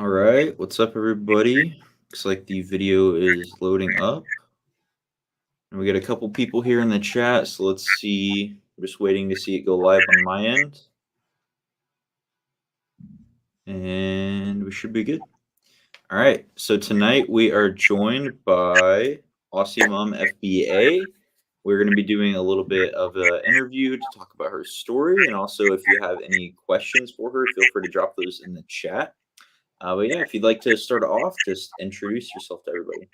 All right, what's up, everybody? Looks like the video is loading up, and we got a couple people here in the chat. So let's see. I'm just waiting to see it go live on my end, and we should be good. All right, so tonight we are joined by Aussie Mom FBA. We're going to be doing a little bit of an interview to talk about her story, and also if you have any questions for her, feel free to drop those in the chat. But yeah, if you'd like to start off, just introduce yourself to everybody.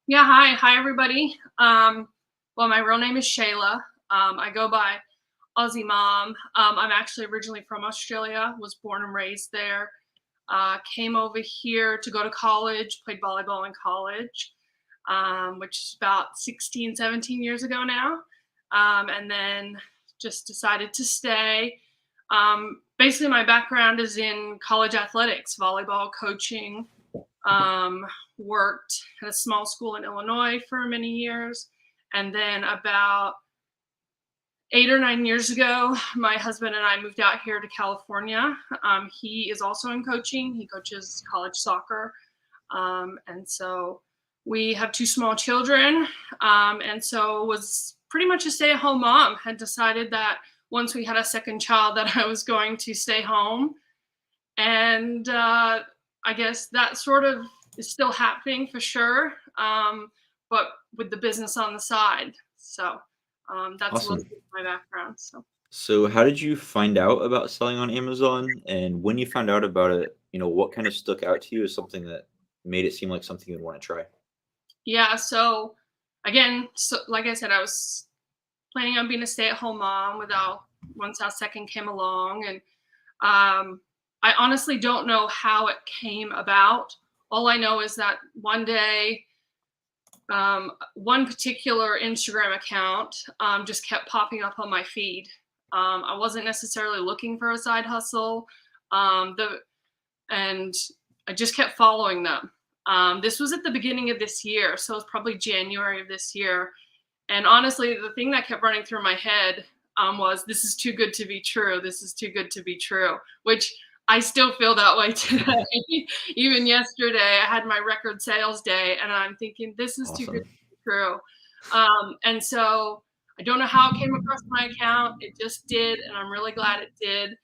Yeah, hi everybody. Well, my real name is Shayla. I go by Aussie Mom. I'm actually originally from Australia, was born and raised there. Came over here to go to college, played volleyball in college, which is about 16, 17 years ago now. And then just decided to stay. Basically, my background is in college athletics, volleyball coaching. Worked at a small school in Illinois for many years. And then about 8 or 9 years ago, my husband and I moved out here to California. He is also in coaching. He coaches college soccer. And so we have 2 small children. And so was pretty much a stay-at-home mom. Had decided that once we had a second child that I was going to stay home. And I guess that sort of is still happening for sure, but with the business on the side. So that's Awesome. a little bit of my background. So how did you find out about selling on Amazon? And when you found out about it, what kind of stuck out to you as something that made it seem like something you'd want to try? Yeah, so again, like I said, I was planning on being a stay-at-home mom once our second came along. And I honestly don't know how it came about. All I know is that one day, one particular Instagram account just kept popping up on my feed. I wasn't necessarily looking for a side hustle, and I just kept following them. This was at the beginning of this year, so it was probably January of this year. And honestly, the thing that kept running through my head was, this is too good to be true. This is too good to be true, which I still feel that way today. Even yesterday, I had my record sales day, and I'm thinking, this is too good to be true. And so I don't know how it came across my account. It just did, and I'm really glad it did.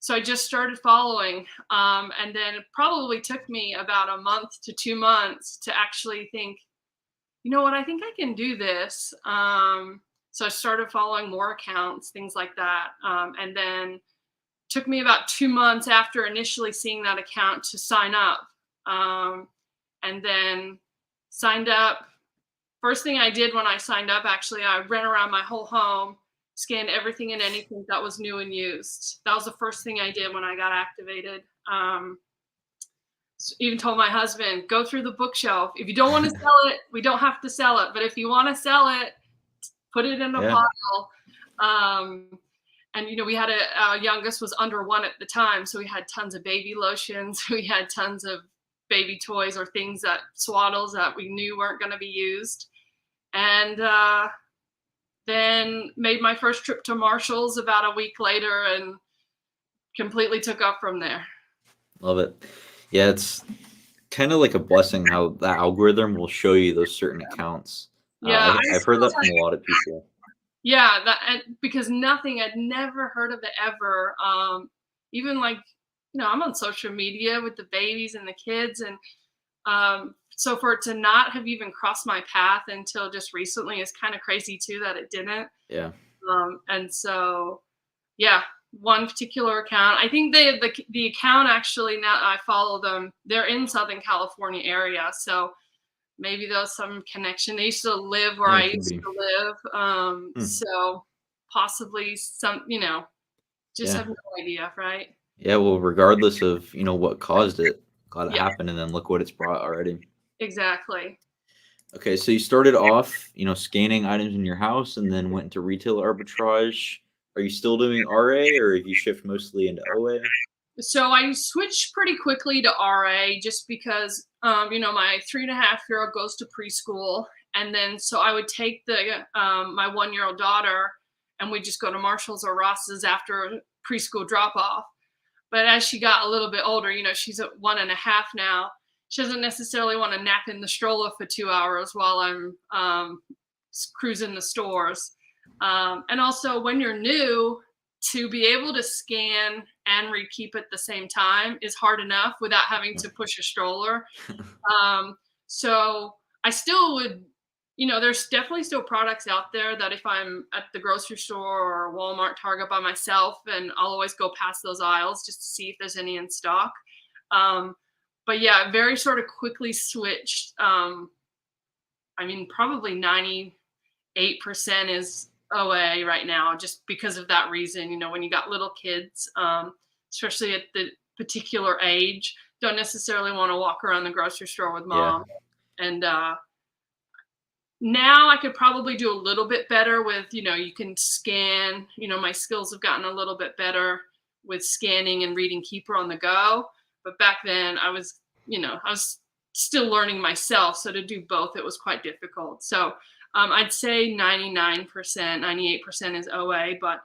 So I just started following, and then it probably took me about a month to 2 months to actually think, you know what, I think I can do this. So I started following more accounts, things like that. And then took me about 2 months after initially seeing that account to sign up. And then signed up. First thing I did when I signed up, actually, I ran around my whole home, scanned everything and anything that was new and used. That was the first thing I did when I got activated. Even told my husband, go through the bookshelf. If you don't want to sell it, we don't have to sell it. But if you want to sell it, put it in a pile. And, we had our youngest was under 1 at the time. So we had tons of baby lotions. We had tons of baby toys or swaddles that we knew weren't going to be used. And then made my first trip to Marshall's about a week later and completely took off from there. Love it. Yeah, it's kind of like a blessing how the algorithm will show you those certain accounts. Yeah, I've heard that from a lot of people. Yeah, because I'd never heard of it ever. Even I'm on social media with the babies and the kids, and so for it to not have even crossed my path until just recently is kind of crazy too, that it didn't. Yeah. And so, yeah, one particular account. I think the account, actually, now I follow them, they're in Southern California area, so maybe there's some connection. They used to live where I used to live. So possibly some, just have no idea, right? Yeah, well, regardless of, what caused it, glad it happened, and then look what it's brought already. Exactly. Okay, so you started off, scanning items in your house and then went into retail arbitrage. Are you still doing RA, or have you shifted mostly into OA? So I switched pretty quickly to RA just because, my 3.5-year-old goes to preschool. And then, so I would take my 1-year-old daughter, and we'd just go to Marshall's or Ross's after preschool drop off. But as she got a little bit older, she's at 1.5 now. She doesn't necessarily want to nap in the stroller for 2 hours while I'm cruising the stores. And also, when you're new, to be able to scan and read keep at the same time is hard enough without having to push a stroller. So I still would, there's definitely still products out there that if I'm at the grocery store or Walmart, Target by myself, and I'll always go past those aisles just to see if there's any in stock. But yeah, very sort of quickly switched. Probably 98% is OA right now, just because of that reason. When you got little kids, especially at the particular age, don't necessarily want to walk around the grocery store with mom. Yeah. And now I could probably do a little bit better with, you can scan, my skills have gotten a little bit better with scanning and reading Keeper on the go. But back then I was still learning myself. So to do both, it was quite difficult. So I'd say 99%, 98% is OA, but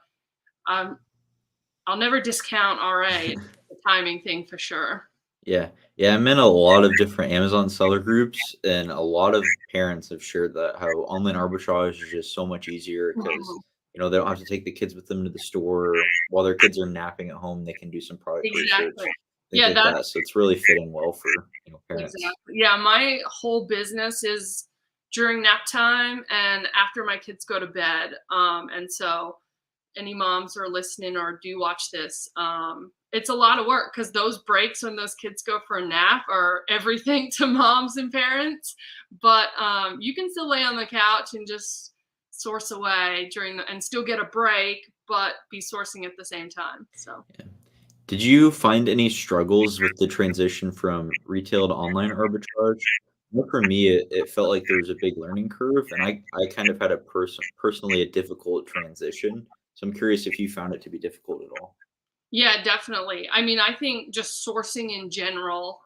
I'll never discount RA. It's a timing thing for sure. Yeah. Yeah, I'm in a lot of different Amazon seller groups, and a lot of parents have shared that how online arbitrage is just so much easier because, Mhm. they don't have to take the kids with them to the store. While their kids are napping at home, they can do some product Exactly. research, things Yeah, like that's that. So it's really fitting well for, parents. exactly. Yeah, my whole business is during nap time and after my kids go to bed. And so any moms are listening or do watch this, it's a lot of work because those breaks when those kids go for a nap are everything to moms and parents. But you can still lay on the couch and just source away and still get a break, but be sourcing at the same time. So. Yeah. Did you find any struggles with the transition from retail to online arbitrage? Well, for me, it felt like there was a big learning curve, and I kind of had a personally a difficult transition. So I'm curious if you found it to be difficult at all. Yeah, definitely. I think just sourcing in general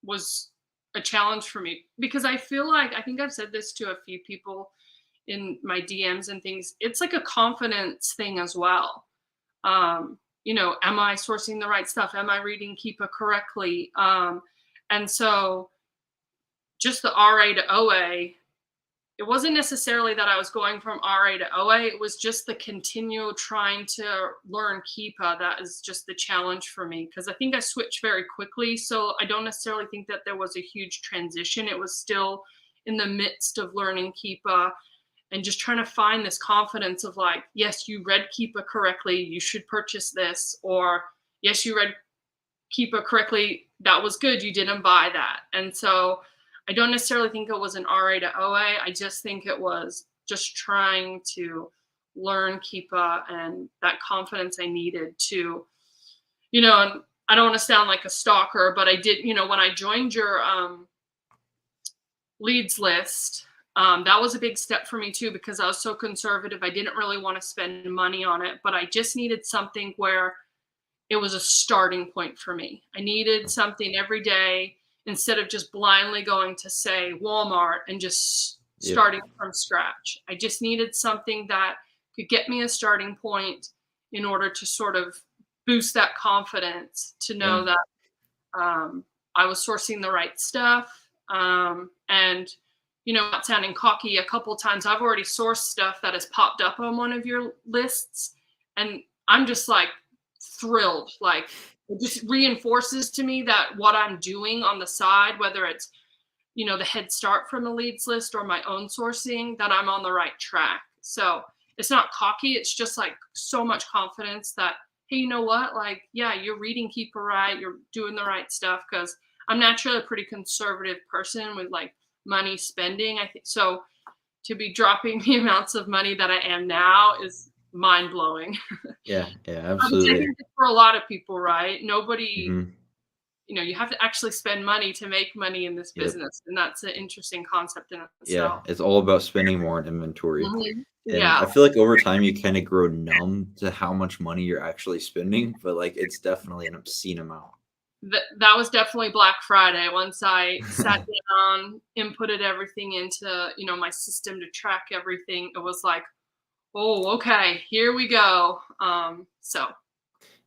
was a challenge for me because I feel like I think I've said this to a few people in my DMs and things. It's like a confidence thing as well. Am I sourcing the right stuff? Am I reading Keepa correctly? And so just the RA to OA, it wasn't necessarily that I was going from RA to OA. It was just the continual trying to learn Keepa. That is just the challenge for me because I think I switched very quickly. So I don't necessarily think that there was a huge transition. It was still in the midst of learning Keepa and just trying to find this confidence of like, yes, you read Keepa correctly. You should purchase this. Or yes, you read Keepa correctly. That was good. You didn't buy that. And so I don't necessarily think it was an RA to OA. I just think it was just trying to learn Keepa and that confidence I needed to, and I don't want to sound like a stalker, but I did, when I joined your leads list, that was a big step for me too, because I was so conservative. I didn't really want to spend money on it, but I just needed something where it was a starting point for me. I needed something every day instead of just blindly going to, say, Walmart and just Yep. starting from scratch. I just needed something that could get me a starting point in order to sort of boost that confidence to Yeah. know that I was sourcing the right stuff. And, not sounding cocky, a couple times I've already sourced stuff that has popped up on one of your lists. And I'm just like thrilled. Like it just reinforces to me that what I'm doing on the side, whether it's, the head start from the leads list or my own sourcing, that I'm on the right track. So it's not cocky. It's just like so much confidence that, hey, you know what? Like, yeah, you're reading Keeper right. You're doing the right stuff. Cause I'm naturally a pretty conservative person with like money spending. I think so to be dropping the amounts of money that I am now is mind blowing. Yeah. Yeah. I Absolutely. think it's for a lot of people, right? Nobody, Hmm. you have to actually spend money to make money in this Yep. business. And that's an interesting concept in Yeah. itself. It's all about spending more on inventory. Mhm. And Yeah. I feel like over time you kind of grow numb to how much money you're actually spending, but like it's definitely an obscene amount. That was definitely Black Friday. Once I sat down, inputted everything into, my system to track everything, it was like, oh, okay, here we go. So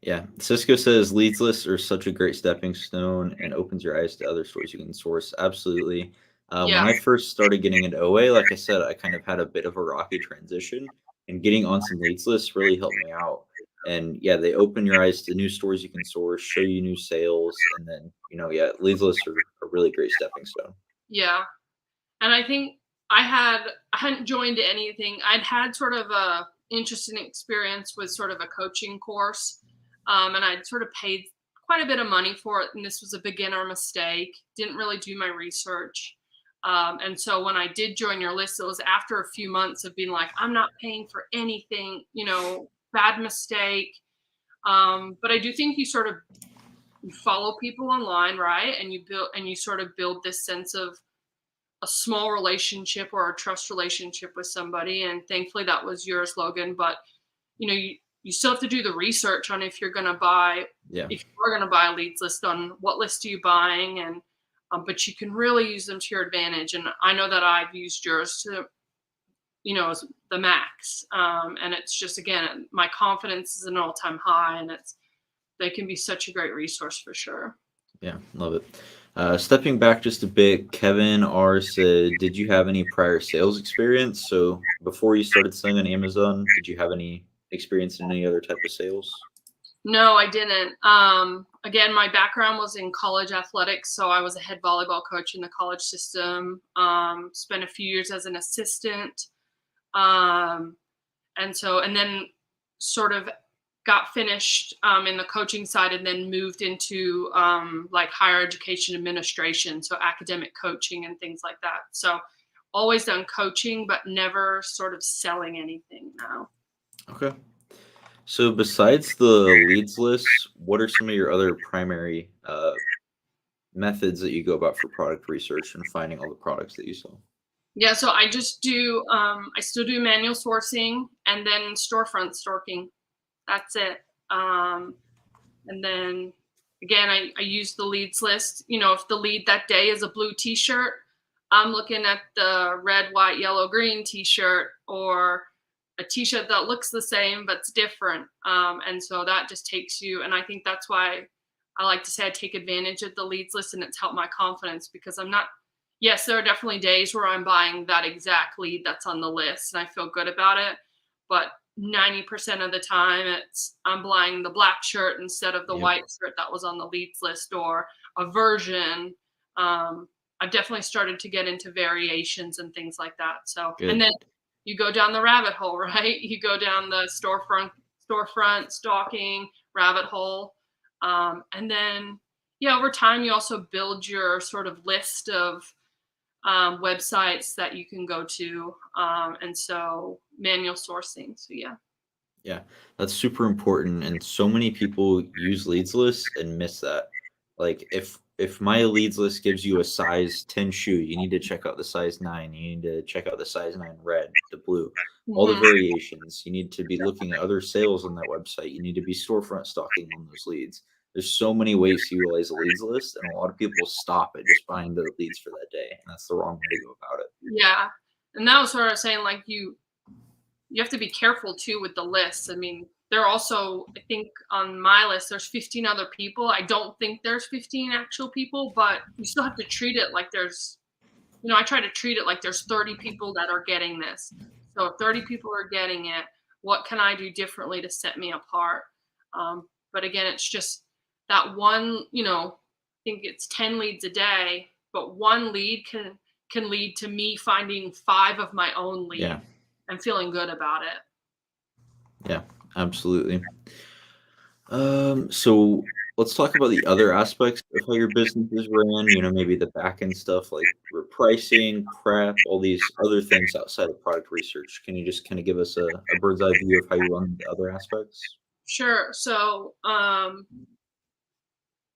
Yeah, Cisco says leads lists are such a great stepping stone and opens your eyes to other stores you can source. Absolutely. When I Yes. first started getting into OA, like I said, I kind of had a bit of a rocky transition, and getting on some leads lists really helped me out. And yeah, they open your eyes to new stores you can source, show you new sales, and then yeah, leads lists are a really great stepping stone. Yeah. And I think I hadn't joined anything. I'd had sort of a interesting experience with sort of a coaching course, and I'd sort of paid quite a bit of money for it. And this was a beginner mistake. Didn't really do my research. And so when I did join your list, it was after a few months of being like, I'm not paying for anything, bad mistake. But I do think you follow people online, right? And you sort of build this sense of a small relationship or a trust relationship with somebody. And thankfully that was yours, Logan. But you still have to do the research on Yeah, if you're going to buy a leads list, on what list are you buying. And but you can really use them to your advantage. And I know that I've used yours to, as the max. And it's just, again, my confidence is an all-time high, and they can be such a great resource for sure. yeah, love it. Stepping back just a bit, Kevin R said, "Did you have any prior sales experience? So before you started selling on Amazon, did you have any experience in any other type of sales?" No, I didn't. Again, my background was in college athletics, so I was a head volleyball coach in the college system. Spent a few years as an assistant, um, and then sort of got finished in the coaching side, and then moved into like higher education administration, so academic coaching and things like that. So always done coaching, but never sort of selling anything now. Okay. So besides the leads lists, what are some of your other primary methods that you go about for product research and finding all the products that you sell? Yeah, so I just do I still do manual sourcing and then storefront stalking. That's it. And then again, I use the leads list. If the lead that day is a blue t-shirt, I'm looking at the red, white, yellow, green t-shirt, or a t-shirt that looks the same but's different. And so that just takes you, and I think that's why I like to say I take advantage of the leads list, and it's helped my confidence because I'm not, yes, there are definitely days where I'm buying that exact lead that's on the list and I feel good about it. But 90% of the time I'm buying the black shirt instead of the Yep. white shirt that was on the leads list, or a version. I've definitely started to get into variations and things like that. So, and Good. then you go down the rabbit hole, right? You go down the storefront stalking rabbit hole. And then, yeah, over time, you also build your sort of list of websites that you can go to. And so manual sourcing. So, yeah. Yeah, that's super important, and so many people use leads lists and miss that. Like if my leads list gives you a size 10 shoe, you need to check out the size 9. You need to check out the size 9 red, the blue, all the Hmm. variations. You need to be looking at other sales on that website. You need to be storefront stalking on those leads. There's so many ways to utilize a leads list, and a lot of people stop at just buying the leads for that day, and that's the wrong way to go about it. Yeah. And that was what I was saying. Like you have to be careful too with the lists. I mean, there are also, I think on my list, there's 15 other people. I don't think there's 15 actual people, but you still have to treat it like I try to treat it like there's 30 people that are getting this. So if 30 people are getting it, what can I do differently to set me apart? But again, it's just that one, I think it's 10 leads a day, but one lead can lead to me finding five of my own Yeah, leads and feeling good about it. yeah, absolutely. So let's talk about the other aspects of how your business is ran, maybe the back end stuff like pricing, prep, all these other things outside of product research. Can you just kind of give us a bird's eye view of how you run the other aspects? Sure. So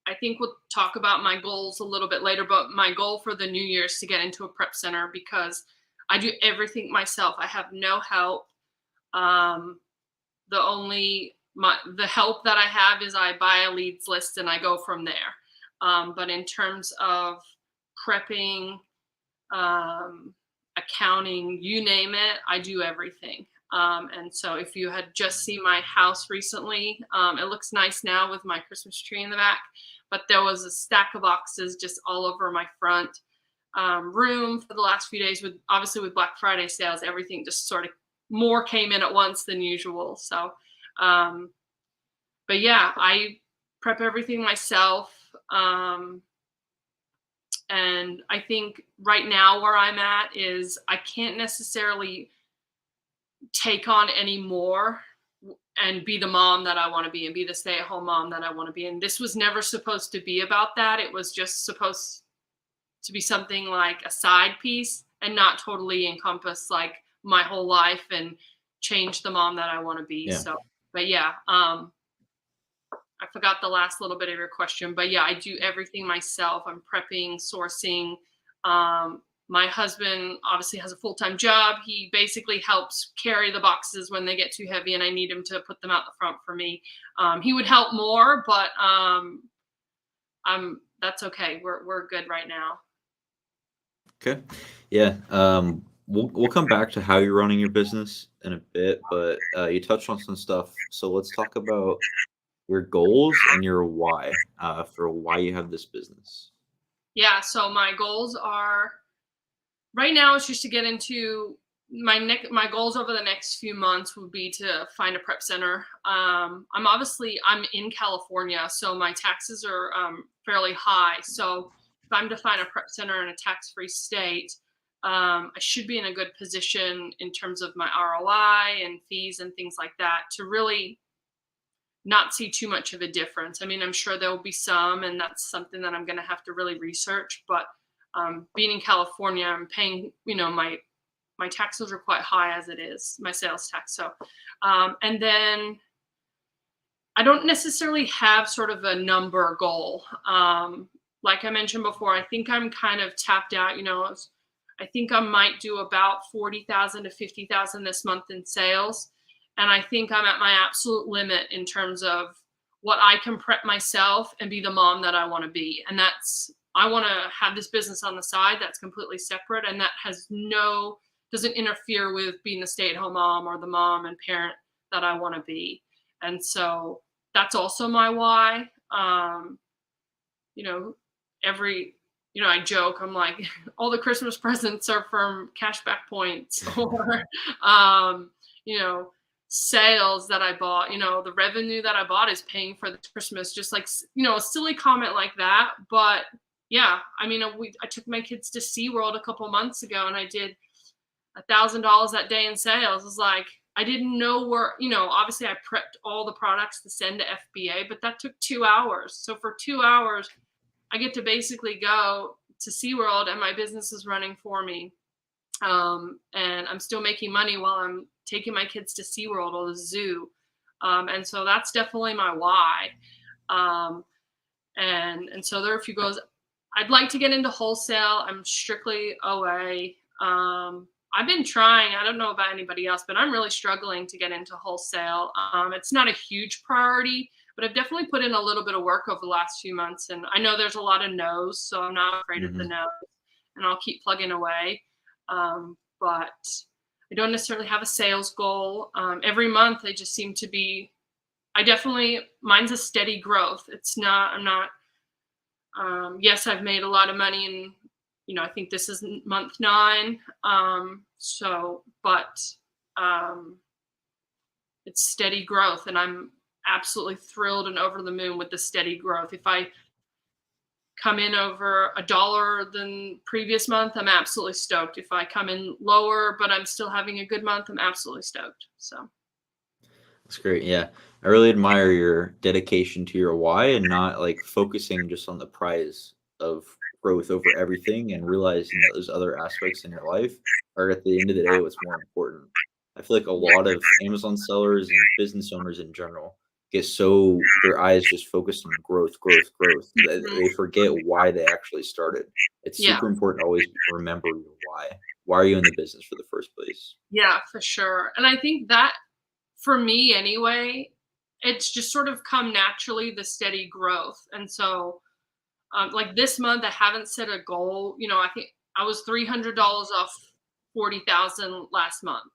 I think we'll talk about my goals a little bit later, but my goal for the new year is to get into a prep center because I do everything myself. I have no help. Um, the help that I have is I buy a leads list and I go from there. But in terms of prepping, um, accounting, you name it, I do everything. And so if you had just seen my house recently, it looks nice now with my Christmas tree in the back, but there was a stack of boxes just all over my front room for the last few days. With obviously with Black Friday sales, everything just sort of more came in at once than usual. So, um, but yeah, I prep everything myself. And I think right now where I'm at is I can't necessarily take on any more and be the mom that I want to be and be the stay-at-home mom that I want to be. And this was never supposed to be about that. It was just supposed to be something like a side piece and not totally encompass like my whole life and change the mom that I want to be. Yeah. So, but yeah, I forgot the last little bit of your question, but yeah, I do everything myself. I'm prepping, sourcing. My husband obviously has a full-time job. He basically helps carry the boxes when they get too heavy and I need him to put them out the front for me. He would help more, but that's okay. We're good right now. Okay. Yeah. We'll come back to how you're running your business in a bit, but you touched on some stuff. So let's talk about your goals and your why for why you have this business. Yeah, so my goals are right now it's just to get into my goals over the next few months would be to find a prep center. I'm in California, so my taxes are fairly high. So if I'm to find a prep center in a tax-free state, I should be in a good position in terms of my ROI and fees and things like that to really not see too much of a difference. I mean, I'm sure there will be some, and that's something that I'm going to have to really research. But being in California, I'm paying, my taxes are quite high as it is, my sales tax. So, and then I don't necessarily have sort of a number goal. Like I mentioned before, I think I'm kind of tapped out. I think I might do about 40,000 to 50,000 this month in sales. And I think I'm at my absolute limit in terms of what I can prep myself and be the mom that I want to be. And I want to have this business on the side that's completely separate and that doesn't interfere with being the stay-at-home mom or the mom and parent that I want to be. And so that's also my why. You know, I joke, I'm like, all the Christmas presents are from cashback points or, sales that I bought, the revenue that I bought is paying for the Christmas, just like, a silly comment like that. But yeah, I mean, I took my kids to SeaWorld a couple months ago and I did $1,000 that day in sales. It was like, I didn't know where, obviously I prepped all the products to send to FBA, but that took 2 hours. So for 2 hours, I get to basically go to SeaWorld and my business is running for me. And I'm still making money while I'm taking my kids to SeaWorld or the zoo. And so that's definitely my why. And so there are a few goals. I'd like to get into wholesale. I'm strictly OA. I've been trying, I don't know about anybody else, but I'm really struggling to get into wholesale. It's not a huge priority, but I've definitely put in a little bit of work over the last few months. And I know there's a lot of no's, so I'm not afraid of the Mm-hmm. no's and I'll keep plugging away. But I don't necessarily have a sales goal. Every month I just seem to be, mine's a steady growth. Yes, I've made a lot of money and, I think this is month 9. But it's steady growth and I'm absolutely thrilled and over the moon with the steady growth. If I come in over $1 than previous month, I'm absolutely stoked. If I come in lower, but I'm still having a good month, I'm absolutely stoked. So. That's great. Yeah. I really admire your dedication to your why and not like focusing just on the prize of growth over everything and realizing that those other aspects in your life are at the end of the day what's more important. I feel like a lot of Amazon sellers and business owners in general get so their eyes just focused on growth, growth, growth that Mhm. they forget why they actually started. It's Yeah. super important to always remember your why. Why are you in the business for the first place? Yeah, for sure. And I think that for me anyway, it's just sort of come naturally, the steady growth. And so, like this month, I haven't set a goal. I think I was $300 off 40,000 last month.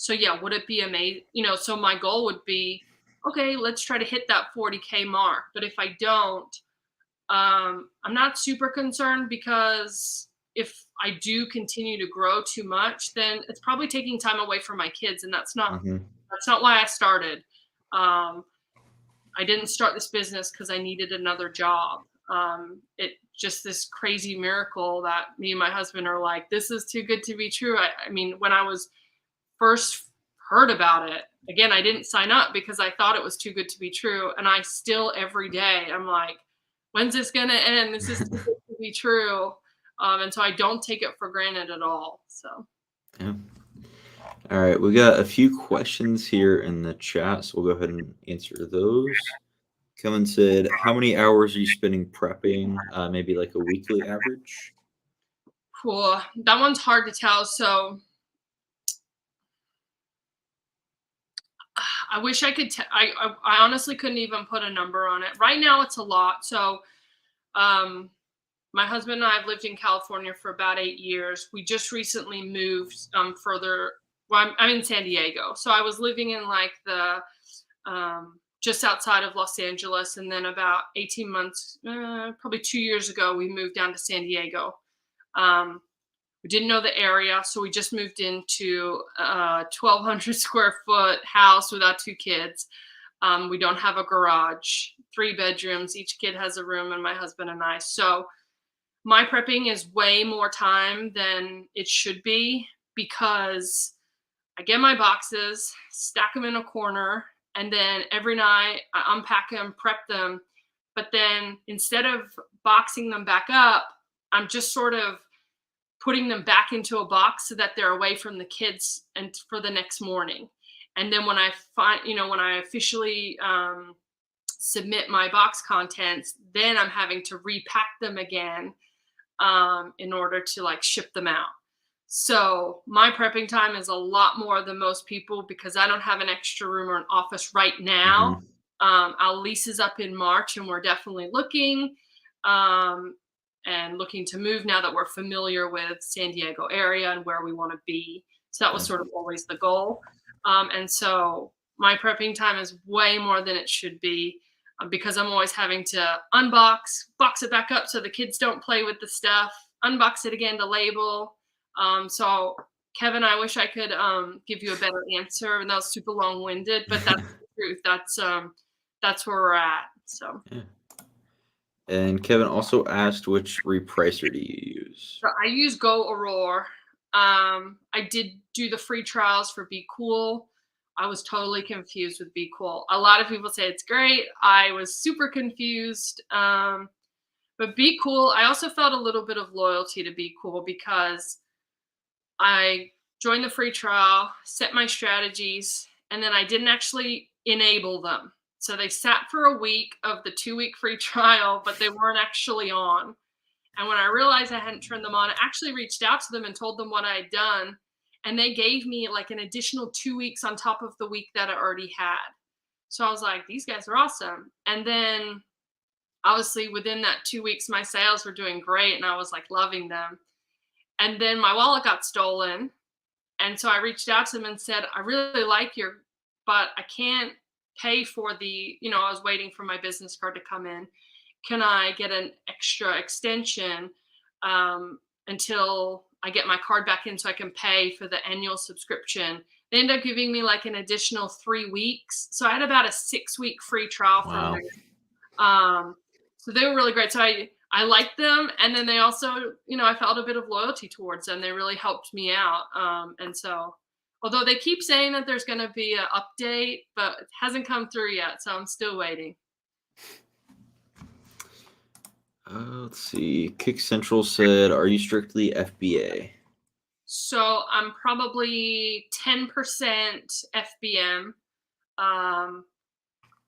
So yeah, would it be amazing? So my goal would be, okay, let's try to hit that 40K mark. But if I don't, I'm not super concerned, because if I do continue to grow too much, then it's probably taking time away from my kids, and Mhm. that's not why I started. Um, I didn't start this business because I needed another job. It just this crazy miracle that me and my husband are like, this is too good to be true. I mean, when I was first heard about it, again, I didn't sign up because I thought it was too good to be true. And I still, every day, I'm like, when's this going to end? This is too good to be true. And so I don't take it for granted at all. So, Yeah. All right, we got a few questions here in the chat, so we'll go ahead and answer those. Kevin said, "How many hours are you spending prepping? Maybe like a weekly average." cool. That one's hard to tell. So, I wish I could. I honestly couldn't even put a number on it. Right now, it's a lot. So, um, my husband and I have lived in California for about 8 years. We just recently moved further. Well, I'm in San Diego, so I was living in like the just outside of Los Angeles, and then about 18 months, probably 2 years ago, we moved down to San Diego. Um, we didn't know the area, so we just moved into a 1,200 square foot house with our two kids. We don't have a garage, 3 bedrooms. Each kid has a room, and my husband and I. So my prepping is way more time than it should be, because I get my boxes, stack them in a corner, and then every night I unpack them, prep them. But then instead of boxing them back up, I'm just sort of putting them back into a box so that they're away from the kids and for the next morning. And then when when I officially submit my box contents, then I'm having to repack them again in order to like ship them out. So my prepping time is a lot more than most people, because I don't have an extra room or an office right now. Mhm. Our lease is up in March, and we're definitely looking um, and looking to move now that we're familiar with San Diego area and where we want to be. So that was Yeah. sort of always the goal. And so my prepping time is way more than it should be, because I'm always having to unbox, box it back up so the kids don't play with the stuff, unbox it again to label. So Kevin, I wish I could give you a better answer, and that was super long-winded, but that's the truth. That's where we're at. So, Yeah. And Kevin also asked, which repricer do you use? so I use Go Aurora. I did do the free trials for Be Cool. I was totally confused with Be Cool. A lot of people say it's great. I was super confused. But Be Cool, I also felt a little bit of loyalty to Be Cool, because I joined the free trial, set my strategies, and then I didn't actually enable them. So they sat for a week of the 2 week free trial, but they weren't actually on. And when I realized I hadn't turned them on, I actually reached out to them and told them what I had done. And they gave me like an additional 2 weeks on top of the week that I already had. So I was like, these guys are awesome. And then obviously within that 2 weeks, my sales were doing great, and I was like loving them. And then my wallet got stolen. And so I reached out to them and said, I really like your, but I can't pay for I was waiting for my business card to come in. Can I get an extra extension until I get my card back in so I can pay for the annual subscription? They ended up giving me like an additional 3 weeks. So I had about a 6 week free trial from Wow. there. So they were really great. So I liked them, and then they also, I felt a bit of loyalty towards them. They really helped me out. And so, although they keep saying that there's going to be an update, but it hasn't come through yet, so I'm still waiting. Let's see. Kick Central said, "Are you strictly FBA?" So I'm probably 10% FBM. Um,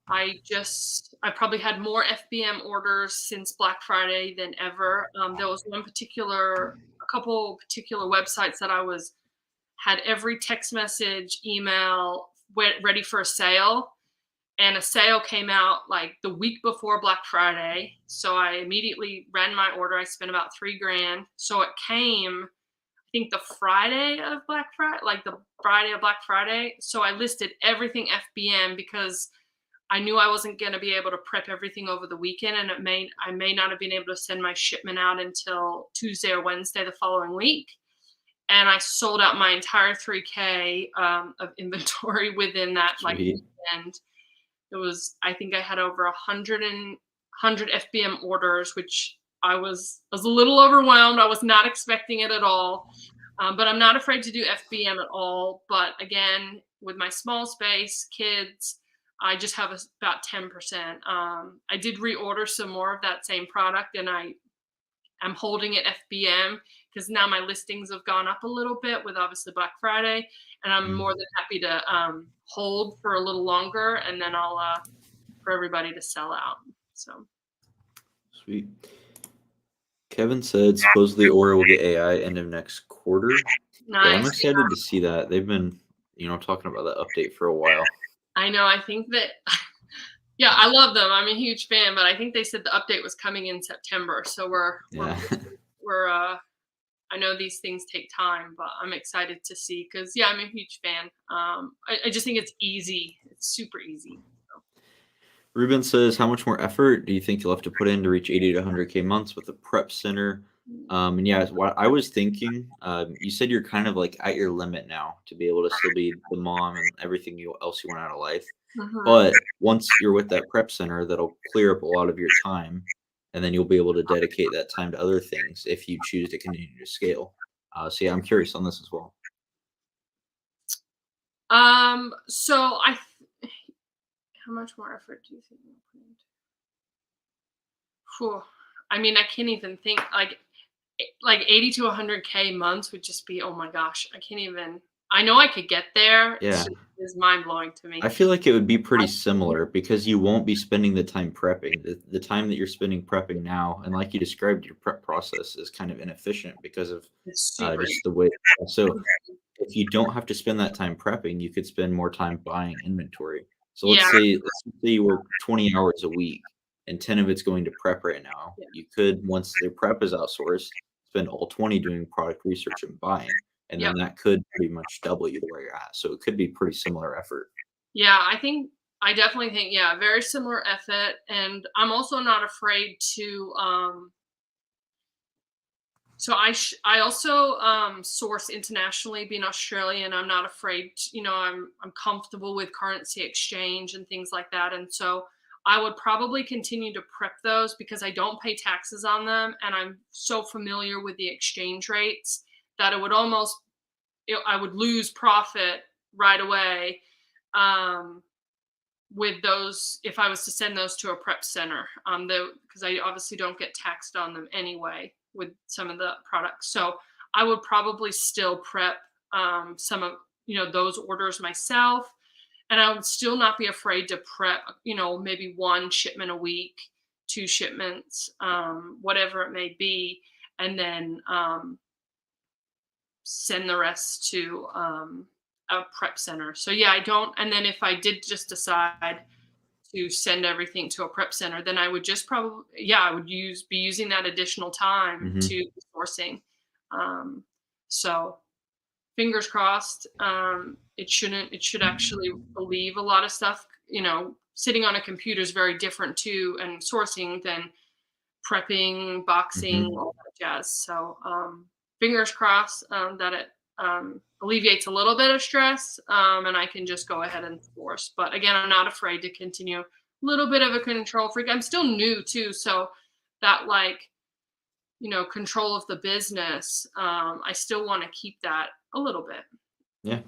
I probably had more FBM orders since Black Friday than ever. There was a couple particular websites that had every text message, email ready for a sale. And a sale came out like the week before Black Friday. So I immediately ran my order. I spent about $3,000. So it came, I think the Friday of Black Friday, like the Friday of Black Friday. So I listed everything FBM because I knew I wasn't going to be able to prep everything over the weekend, and I may not have been able to send my shipment out until Tuesday or Wednesday the following week. And I sold out my entire 3K of inventory within that like Sweet. weekend. It was, I think I had over 100 FBM orders, which I was a little overwhelmed. I was not expecting it at all. But I'm not afraid to do FBM at all. But again, with my small space, kids, I just have about 10%. I did reorder some more of that same product, and I'm holding it FBM because now my listings have gone up a little bit with obviously Black Friday, and I'm Mm, more than happy to hold for a little longer, and then I'll for everybody to sell out. So sweet. Kevin said supposedly Aura will get AI end of next quarter. Yeah, I'm nice. excited to see that. They've been, talking about that update for a while. I know. I think that yeah, I love them. I'm a huge fan, but I think they said the update was coming in September. So Yeah. we're I know these things take time, but I'm excited to see because yeah, I'm a huge fan. I just think it's easy. It's super easy. Ruben says, how much more effort do you think you'll have to put in to reach 80 to 100K months with a prep center? And yeah, what I was thinking, you said you're kind of like at your limit now to be able to still be the mom and everything else you want out of life. Mhm. But once you're with that prep center, that'll clear up a lot of your time, and then you'll be able to dedicate that time to other things if you choose to continue to scale. So yeah, I'm curious on this as well. So how much more effort do you think we'll put into? Phew. I mean, I can't even think like 80 to 100K months would just be, oh my gosh, I can't even. I know I could get there. Yeah, It's mind blowing to I me. feel like it would be pretty similar because you won't be spending the time prepping. The time that you're spending prepping now, and like you described, your prep process is kind of inefficient because of It's super. just the way. So if you don't have to spend that time prepping, you could spend more time buying inventory. So Yeah, let's say you work 20 hours a week and 10 of it's going to prep right now. yeah, You could, once their prep is outsourced, spend all 20 doing product research and buying. And yep, then that could pretty much double you to where you're at. So it could be pretty similar effort. yeah. I definitely think yeah, very similar effort, and I'm also not afraid to. So I also source internationally. Being Australian, I'm not afraid. I'm comfortable with currency exchange and things like that, and so I would probably continue to prep those because I don't pay taxes on them, and I'm so familiar with the exchange rates that it would almost I would lose profit right away with those if I was to send those to a prep center. Because I obviously don't get taxed on them anyway with some of the products. So I would probably still prep some of those orders myself, and I would still not be afraid to prep maybe one shipment a week, two shipments, whatever it may be, and then send the rest to a prep center. So yeah, I don't. And then if I did just decide to send everything to a prep center, then I would just probably I would be using that additional time Hmm. to sourcing. Um, so fingers crossed. It should actually relieve a lot of stuff. Sitting on a computer is very different too, and sourcing than prepping, boxing, Hmm. all that jazz. So fingers crossed that it alleviates a little bit of stress, and I can just go ahead and force. But again, I'm not afraid to continue. A little bit of a control freak. I'm still new too, so that control of the business. I still want to keep that a little bit. Yeah.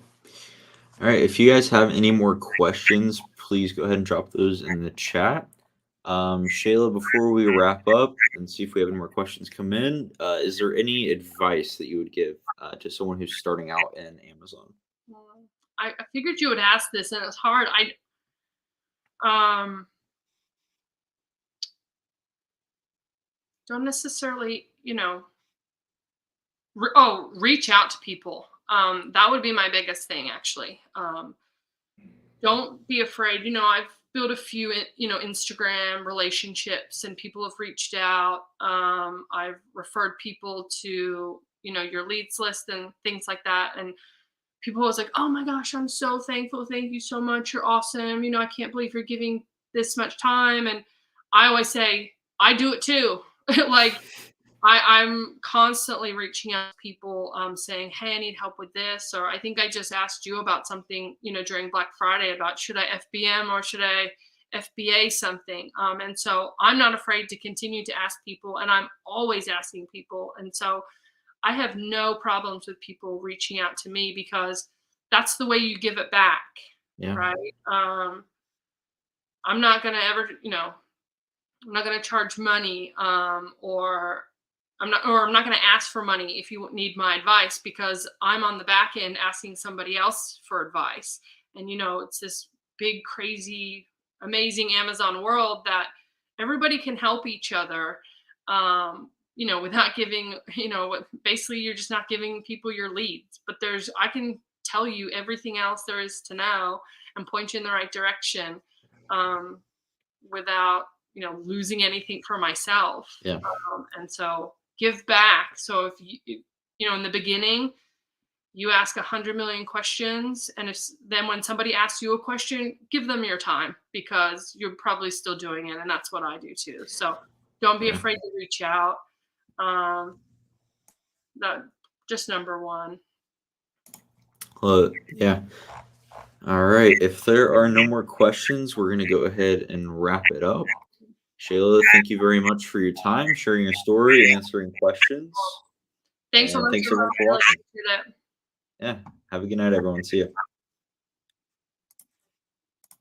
All right. If you guys have any more questions, please go ahead and drop those in the chat. Shayla, before we wrap up and see if we have any more questions come in, is there any advice that you would give to someone who's starting out in Amazon? I figured you would ask this, and it's hard. Um, don't necessarily, reach out to people. That would be my biggest thing, actually. Don't be afraid. I've built a few, Instagram relationships, and people have reached out. I've referred people to your leads list and things like that. And people was like, "Oh my gosh, I'm so thankful. Thank you so much. You're awesome. I can't believe you're giving this much time." And I always say, I do it too. Like I'm constantly reaching out to people, saying, "Hey, I need help with this," or I think I just asked you about something, during Black Friday about should I FBM or should I FBA something. And so I'm not afraid to continue to ask people, and I'm always asking people. And so I have no problems with people reaching out to me because that's the way you give it back, Yeah. right? I'm not gonna ever, I'm not going to charge money, or I'm not going to ask for money if you need my advice because I'm on the back end asking somebody else for advice. And it's this big, crazy, amazing Amazon world that everybody can help each other. Without giving, basically you're just not giving people your leads, but I can tell you everything else there is to know and point you in the right direction. Without losing anything for myself. Yeah. And so give back. So if in the beginning you ask 100 million questions, and then when somebody asks you a question, give them your time because you're probably still doing it, and that's what I do too. So don't be Yeah. afraid to reach out. That just number one. Well, yeah. All right. If there are no more questions, we're going to go ahead and wrap it up. Shayla, thank you very much for your time, sharing your story, answering questions. Thanks so And much thanks for everyone for having me. I really watching. appreciate it. Yeah. Have a good night, everyone. See you.